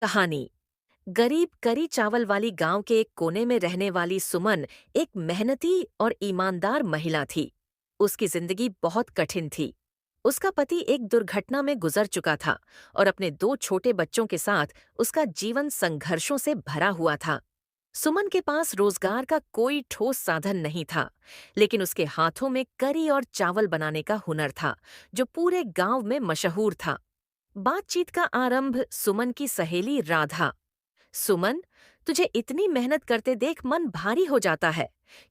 कहानी। गरीब करी चावल वाली गांव के एक कोने में रहने वाली सुमन एक मेहनती और ईमानदार महिला थी। उसकी जिंदगी बहुत कठिन थी। उसका पति एक दुर्घटना में गुजर चुका था और अपने दो छोटे बच्चों के साथ उसका जीवन संघर्षों से भरा हुआ था। सुमन के पास रोजगार का कोई ठोस साधन नहीं था, लेकिन उसके हाथों में करी और चावल बनाने का हुनर था, जो पूरे गांव में मशहूर था। बातचीत का आरंभ सुमन की सहेली राधा। सुमन, तुझे इतनी मेहनत करते देख मन भारी हो जाता है।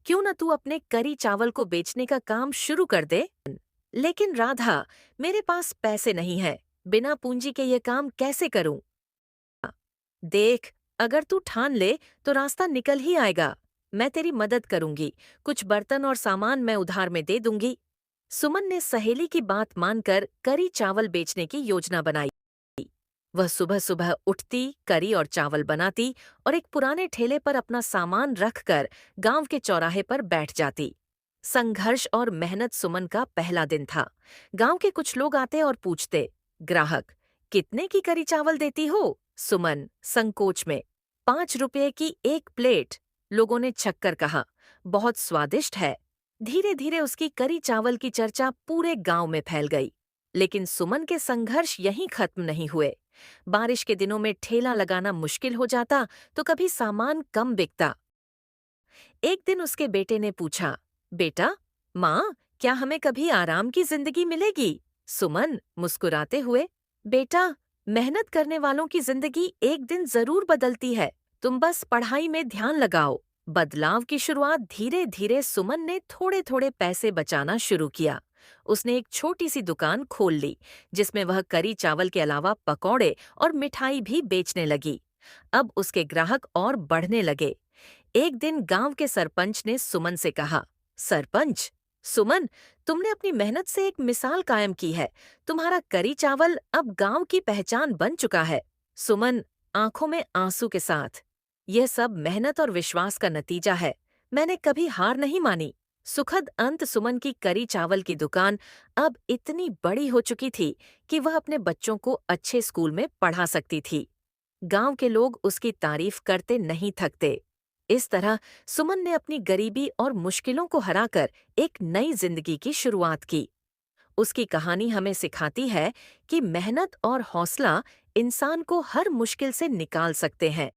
क्यों न तू अपने करी चावल को बेचने का काम शुरू कर दे? लेकिन राधा, मेरे पास पैसे नहीं है। बिना पूंजी के ये काम कैसे करूं? देख, अगर तू ठान ले तो रास्ता निकल ही आएगा। मैं तेरी मदद करूंगी। कुछ बर्तन और सामान मैं उधार में दे दूंगी। सुमन ने सहेली की बात मानकर करी चावल बेचने की योजना बनाई। वह सुबह सुबह उठती, करी और चावल बनाती और एक पुराने ठेले पर अपना सामान रखकर गांव के चौराहे पर बैठ जाती। संघर्ष और मेहनत सुमन का पहला दिन था। गांव के कुछ लोग आते और पूछते, ग्राहक, कितने की करी चावल देती हो? सुमन संकोच में, 5 रुपये की एक प्लेट। लोगों ने छक्कर कहा, बहुत स्वादिष्ट है। धीरे धीरे उसकी करी चावल की चर्चा पूरे गांव में फैल गई। लेकिन सुमन के संघर्ष यहीं खत्म नहीं हुए। बारिश के दिनों में ठेला लगाना मुश्किल हो जाता तो कभी सामान कम बिकता। एक दिन उसके बेटे ने पूछा, बेटा, माँ, क्या हमें कभी आराम की जिंदगी मिलेगी? सुमन मुस्कुराते हुए, बेटा, मेहनत करने वालों की जिंदगी एक दिन जरूर बदलती है। तुम बस पढ़ाई में ध्यान लगाओ। बदलाव की शुरुआत धीरे धीरे सुमन ने थोड़े थोड़े पैसे बचाना शुरू किया। उसने एक छोटी सी दुकान खोल ली, जिसमें वह करी चावल के अलावा पकौड़े और मिठाई भी बेचने लगी। अब उसके ग्राहक और बढ़ने लगे। एक दिन गांव के सरपंच ने सुमन से कहा, सरपंच, सुमन, तुमने अपनी मेहनत से एक मिसाल कायम की है। तुम्हारा करी चावल अब गांव की पहचान बन चुका है। सुमन आंखों में आंसू के साथ, यह सब मेहनत और विश्वास का नतीजा है। मैंने कभी हार नहीं मानी। सुखद अंत, सुमन की करी चावल की दुकान अब इतनी बड़ी हो चुकी थी कि वह अपने बच्चों को अच्छे स्कूल में पढ़ा सकती थी। गांव के लोग उसकी तारीफ करते नहीं थकते। इस तरह सुमन ने अपनी गरीबी और मुश्किलों को हराकर एक नई जिंदगी की शुरुआत की। उसकी कहानी हमें सिखाती है कि मेहनत और हौसला इंसान को हर मुश्किल से निकाल सकते हैं।